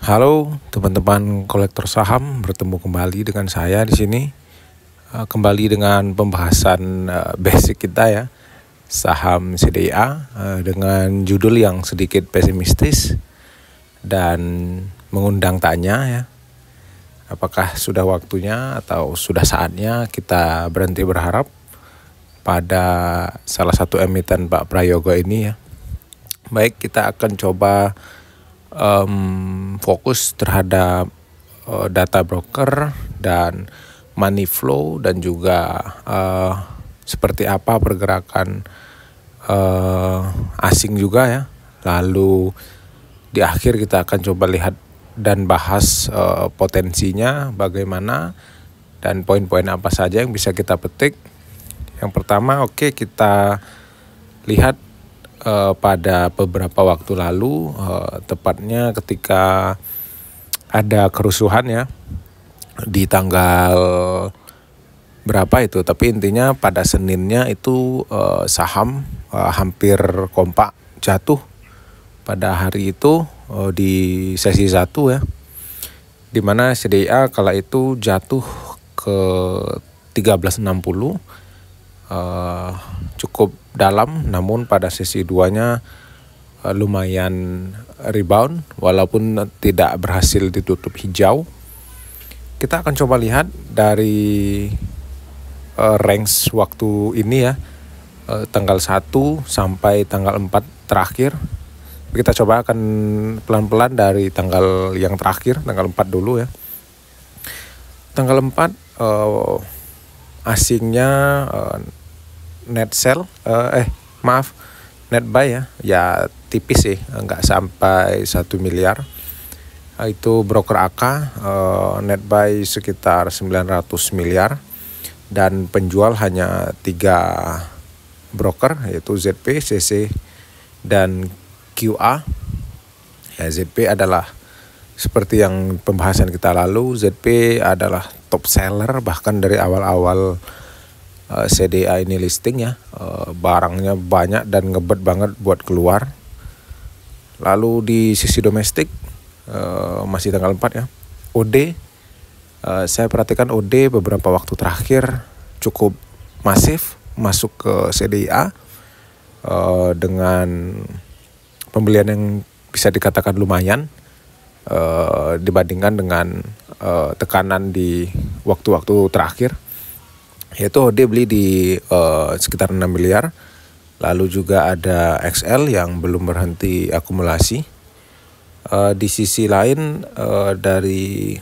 Halo teman-teman kolektor saham, bertemu kembali dengan saya di sini. Kembali dengan pembahasan basic kita ya, saham CDIA dengan judul yang sedikit pesimistis dan mengundang tanya ya. Apakah sudah waktunya atau sudah saatnya kita berhenti berharap pada salah satu emiten Pak Prayogo ini ya. Baik, kita akan coba fokus terhadap data broker dan money flow dan juga seperti apa pergerakan asing juga ya. Lalu di akhir kita akan coba lihat dan bahas potensinya bagaimana dan poin-poin apa saja yang bisa kita petik. Yang pertama, kita lihat pada beberapa waktu lalu, tepatnya ketika ada kerusuhan ya di tanggal berapa itu, tapi intinya pada Seninnya itu saham hampir kompak jatuh pada hari itu di sesi 1 ya, dimana CDIA kala itu jatuh ke 1360, cukup dalam, namun pada sesi 2-nya lumayan rebound walaupun tidak berhasil ditutup hijau. Kita akan coba lihat dari range waktu ini ya, tanggal 1 sampai tanggal 4 terakhir. Kita coba akan pelan-pelan dari tanggal yang terakhir, tanggal 4 dulu ya. Tanggal 4 asingnya net sell, net buy ya tipis sih, nggak sampai 1 miliar. Itu broker AK net buy sekitar 900 miliar dan penjual hanya 3 broker, yaitu ZP, CC, dan QA. Ya, ZP adalah seperti yang pembahasan kita lalu, ZP adalah top seller bahkan dari awal-awal CDIA ini listing ya, barangnya banyak dan ngebet banget buat keluar. Lalu di sisi domestik masih tanggal 4 ya, OD, saya perhatikan OD beberapa waktu terakhir cukup masif masuk ke CDIA dengan pembelian yang bisa dikatakan lumayan dibandingkan dengan tekanan di waktu-waktu terakhir, yaitu OD beli di sekitar 6 miliar. Lalu juga ada XL yang belum berhenti akumulasi. Di sisi lain dari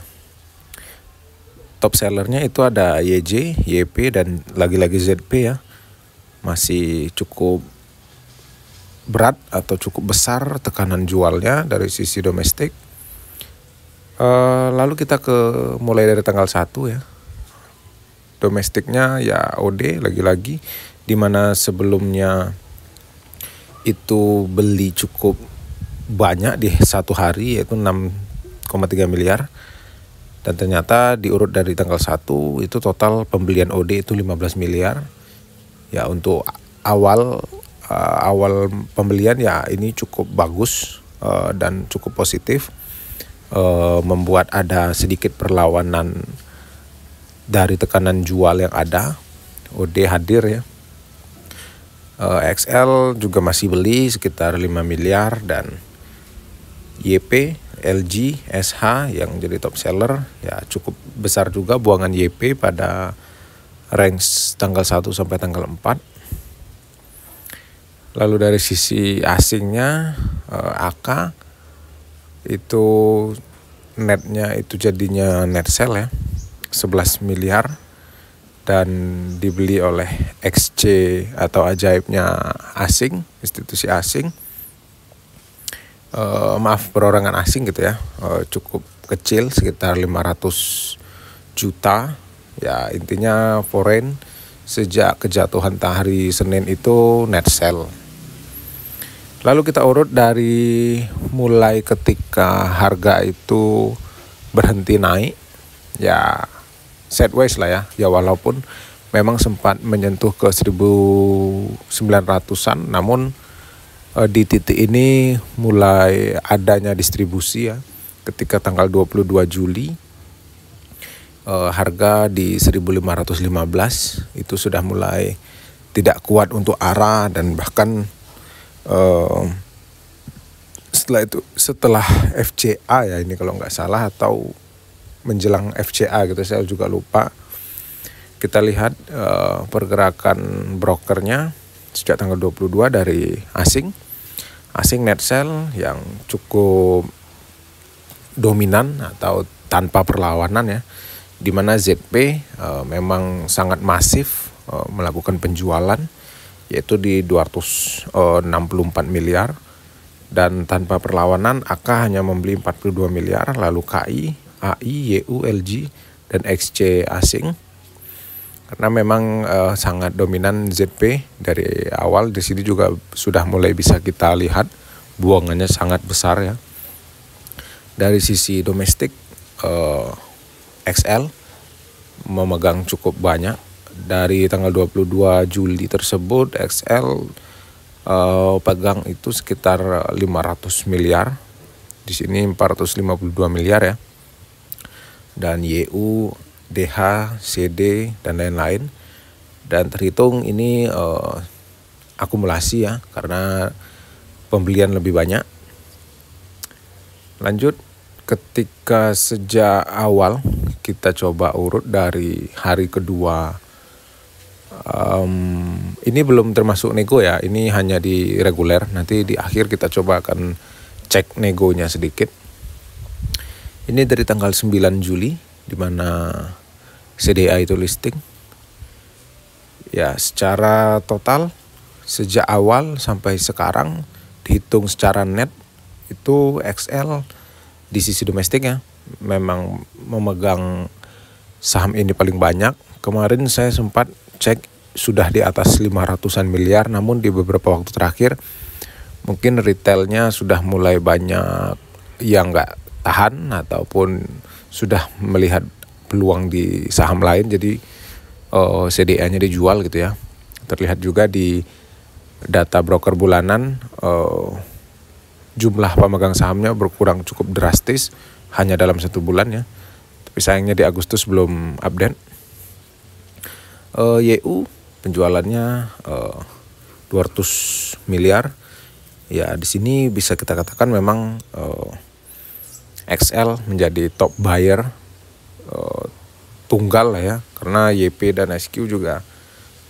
top sellernya itu ada YJ, YP, dan lagi-lagi ZP ya. Masih cukup berat atau cukup besar tekanan jualnya dari sisi domestik. Lalu kita mulai dari tanggal 1 ya. Domestiknya ya OD lagi-lagi, dimana sebelumnya itu beli cukup banyak di satu hari, yaitu 6,3 miliar, dan ternyata diurut dari tanggal 1 itu total pembelian OD itu 15 miliar ya. Untuk awal pembelian ya ini cukup bagus dan cukup positif, membuat ada sedikit perlawanan dari tekanan jual yang ada. OD hadir ya. XL juga masih beli sekitar 5 miliar, dan YP, LG, SH yang jadi top seller ya cukup besar juga buangan YP pada range tanggal 1 sampai tanggal 4. Lalu dari sisi asingnya, AK itu netnya itu jadinya net sell ya, 11 miliar, dan dibeli oleh XC atau ajaibnya asing, institusi asing, perorangan asing gitu ya, cukup kecil sekitar 500 juta ya. Intinya foreign sejak kejatuhan hari Senin itu net sell. Lalu kita urut dari mulai ketika harga itu berhenti naik ya, sideways lah ya, walaupun memang sempat menyentuh ke 1900-an, namun di titik ini mulai adanya distribusi ya, ketika tanggal 22 Juli harga di 1515 itu sudah mulai tidak kuat untuk arah, dan bahkan setelah FCA ya ini kalau nggak salah, atau menjelang FCA gitu, saya juga lupa. Kita lihat pergerakan brokernya sejak tanggal 22 dari asing net sell yang cukup dominan atau tanpa perlawanan ya, di mana ZP memang sangat masif melakukan penjualan, yaitu di 264 miliar, dan tanpa perlawanan AK hanya membeli 42 miliar, lalu KI, AI, YU, LG, dan XC asing. Karena memang sangat dominan ZP dari awal. Di sini juga sudah mulai bisa kita lihat buangannya sangat besar ya. Dari sisi domestik, XL memegang cukup banyak. Dari tanggal 22 Juli tersebut, XL pegang itu sekitar 500 miliar. Di sini 452 miliar ya. Dan YU, DH, CD, dan lain-lain. Dan terhitung ini akumulasi ya, karena pembelian lebih banyak. Lanjut, ketika sejak awal kita coba urut dari hari kedua, ini belum termasuk nego ya, ini hanya di reguler. Nanti di akhir kita coba akan cek negonya sedikit. Ini dari tanggal 9 Juli, di mana CDA itu listing. Ya, secara total sejak awal sampai sekarang dihitung secara net itu XL di sisi domestik ya memang memegang saham ini paling banyak. Kemarin saya sempat cek sudah di atas 500-an miliar, namun di beberapa waktu terakhir mungkin retailnya sudah mulai banyak yang nggak tahan ataupun sudah melihat peluang di saham lain, jadi CDA-nya dijual gitu ya. Terlihat juga di data broker bulanan, jumlah pemegang sahamnya berkurang cukup drastis hanya dalam 1 bulan ya. Tapi sayangnya di Agustus belum update. YU penjualannya 200 miliar. Ya, di sini bisa kita katakan memang XL menjadi top buyer tunggal lah ya, karena YP dan SQ juga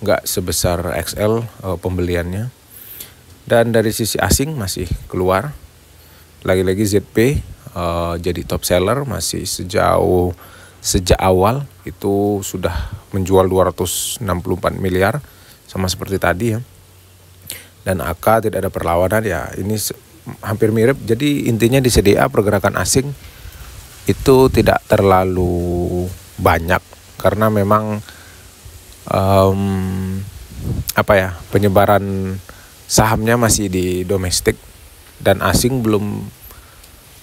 nggak sebesar XL pembeliannya. Dan dari sisi asing masih keluar, lagi-lagi ZP jadi top seller, masih sejak awal itu sudah menjual 264 miliar sama seperti tadi ya. Dan AK tidak ada perlawanan ya, ini hampir mirip. Jadi intinya di CDA pergerakan asing itu tidak terlalu banyak, karena memang penyebaran sahamnya masih di domestik, dan asing belum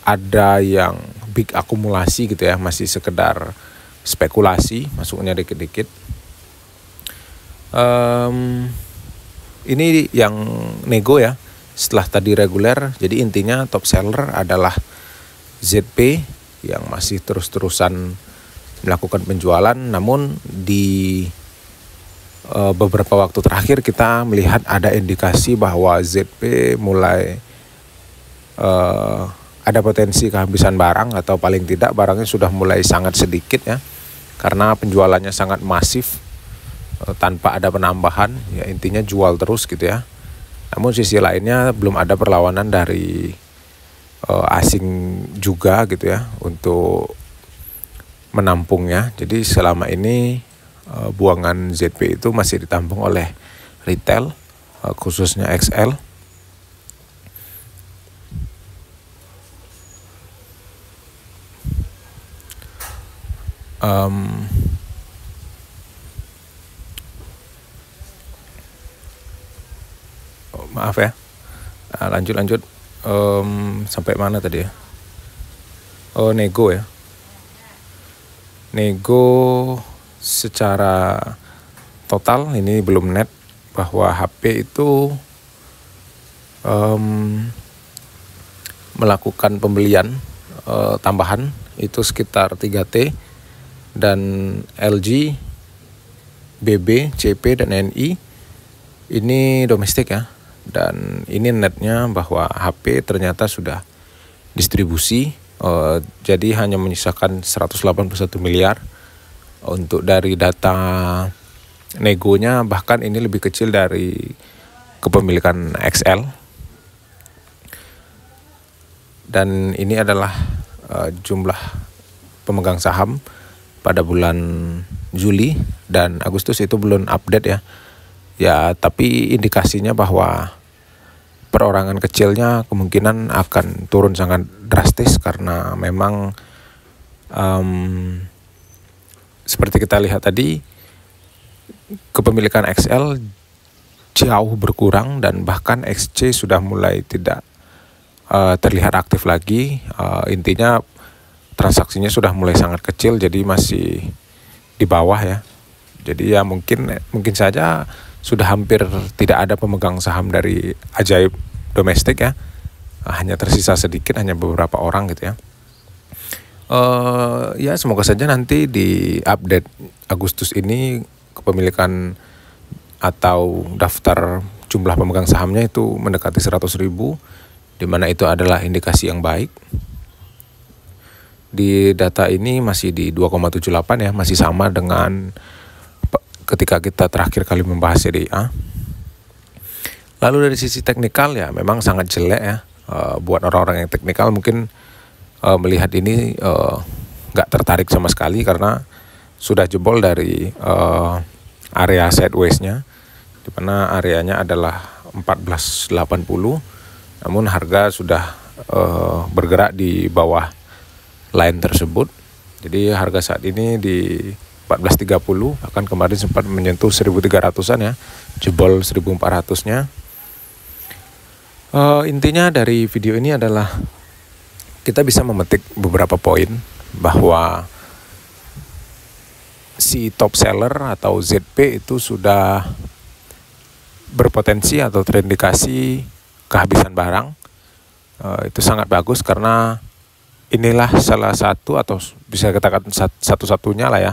ada yang big akumulasi gitu ya, masih sekedar spekulasi, masuknya dikit-dikit. Ini yang nego ya, setelah tadi reguler. Jadi intinya top seller adalah ZP yang masih terus-terusan melakukan penjualan, namun di beberapa waktu terakhir kita melihat ada indikasi bahwa ZP mulai ada potensi kehabisan barang, atau paling tidak barangnya sudah mulai sangat sedikit ya, karena penjualannya sangat masif tanpa ada penambahan ya. Intinya jual terus gitu ya. Namun sisi lainnya belum ada perlawanan dari asing juga gitu ya untuk menampungnya. Jadi selama ini buangan ZP itu masih ditampung oleh retail, khususnya XL. Maaf ya, lanjut sampai mana tadi ya? Nego ya. Nego secara total ini belum net, bahwa HP itu melakukan pembelian tambahan itu sekitar 3T, dan LG, BB, CP, dan NI ini domestik ya. Dan ini netnya bahwa HP ternyata sudah distribusi, jadi hanya menyisakan 181 miliar. Untuk dari data negonya bahkan ini lebih kecil dari kepemilikan XL. Dan ini adalah jumlah pemegang saham pada bulan Juli, dan Agustus itu belum update ya. Ya, tapi indikasinya bahwa perorangan kecilnya kemungkinan akan turun sangat drastis karena memang seperti kita lihat tadi, kepemilikan XL jauh berkurang dan bahkan XC sudah mulai tidak terlihat aktif lagi. Intinya transaksinya sudah mulai sangat kecil, jadi masih di bawah ya. Jadi ya mungkin saja sudah hampir tidak ada pemegang saham dari Ajaib domestik ya. Hanya tersisa sedikit, hanya beberapa orang gitu ya. Ya semoga saja nanti di update Agustus ini kepemilikan atau daftar jumlah pemegang sahamnya itu mendekati 100.000, di mana itu adalah indikasi yang baik. Di data ini masih di 2,78 ya, masih sama dengan ketika kita terakhir kali membahas CDA. Lalu dari sisi teknikal ya memang sangat jelek ya. Buat orang-orang yang teknikal mungkin melihat ini nggak tertarik sama sekali karena sudah jebol dari area sideways-nya, di mana areanya adalah 1480, namun harga sudah bergerak di bawah line tersebut. Jadi harga saat ini di 1430, bahkan kemarin sempat menyentuh 1300-an ya, jebol 1400-nya. Intinya dari video ini adalah kita bisa memetik beberapa poin bahwa si top seller atau ZP itu sudah berpotensi atau terindikasi kehabisan barang. Itu sangat bagus karena inilah salah satu atau bisa katakan satu-satunya lah ya,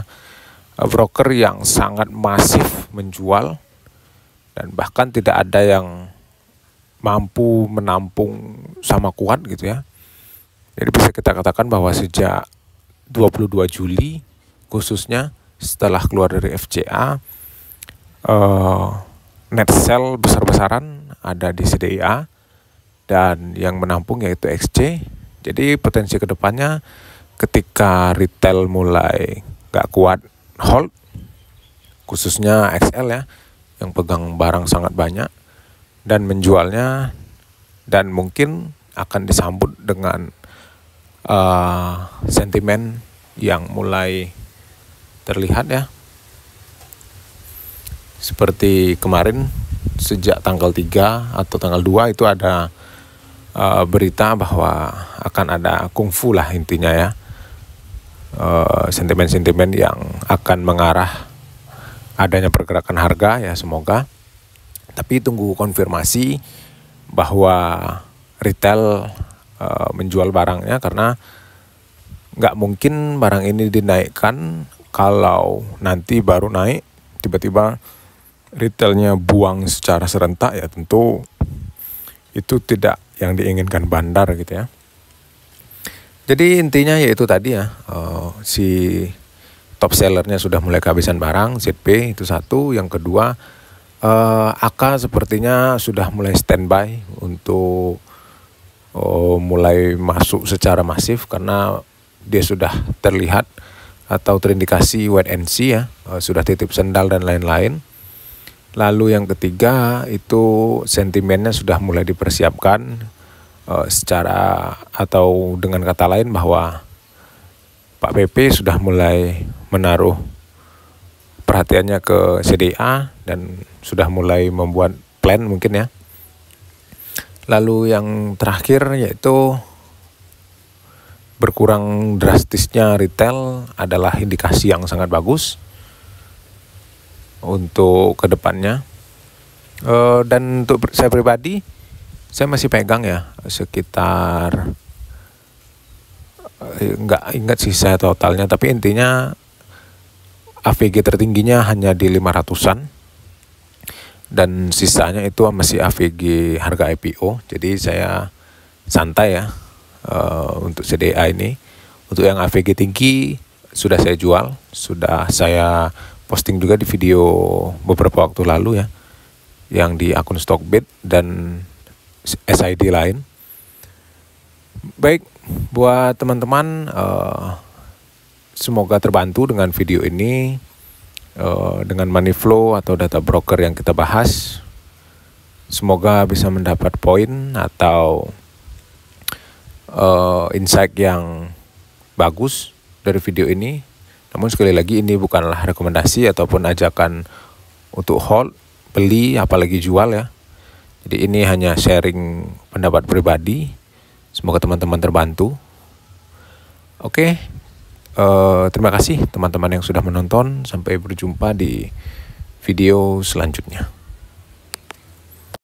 broker yang sangat masif menjual dan bahkan tidak ada yang mampu menampung sama kuat gitu ya. Jadi bisa kita katakan bahwa sejak 22 Juli khususnya setelah keluar dari FCA, net sell besar-besaran ada di CDIA dan yang menampung yaitu XC. Jadi potensi kedepannya ketika retail mulai gak kuat hold, khususnya XL ya, yang pegang barang sangat banyak dan menjualnya, dan mungkin akan disambut dengan sentimen yang mulai terlihat ya, seperti kemarin sejak tanggal 3 atau tanggal 2 itu ada berita bahwa akan ada kungfu lah intinya ya, sentimen-sentimen yang akan mengarah adanya pergerakan harga ya, semoga. Tapi tunggu konfirmasi bahwa retail menjual barangnya, karena nggak mungkin barang ini dinaikkan kalau nanti baru naik tiba-tiba retailnya buang secara serentak ya, tentu itu tidak yang diinginkan bandar gitu ya. Jadi intinya yaitu tadi ya, si top sellernya sudah mulai kehabisan barang, ZP itu satu. Yang kedua, AK sepertinya sudah mulai standby untuk mulai masuk secara masif karena dia sudah terlihat atau terindikasi wait and see ya, sudah titip sendal dan lain-lain. Lalu yang ketiga itu sentimennya sudah mulai dipersiapkan secara, atau dengan kata lain bahwa Pak PP sudah mulai menaruh perhatiannya ke CDA dan sudah mulai membuat plan mungkin ya. Lalu yang terakhir yaitu berkurang drastisnya retail adalah indikasi yang sangat bagus untuk kedepannya. Dan untuk saya pribadi, saya masih pegang ya sekitar nggak ingat sih saya totalnya, tapi intinya AVG tertingginya hanya di 500-an dan sisanya itu masih AVG harga IPO. Jadi saya santai ya untuk CDA ini. Untuk yang AVG tinggi sudah saya jual, sudah saya posting juga di video beberapa waktu lalu ya, yang di akun Stockbit dan SID lain. Baik, buat teman-teman, semoga terbantu dengan video ini, dengan money flow atau data broker yang kita bahas. Semoga bisa mendapat poin atau insight yang bagus dari video ini. Namun sekali lagi ini bukanlah rekomendasi ataupun ajakan untuk hold, beli, apalagi jual ya. Jadi ini hanya sharing pendapat pribadi. Semoga teman-teman terbantu. Oke, terima kasih teman-teman yang sudah menonton. Sampai berjumpa di video selanjutnya.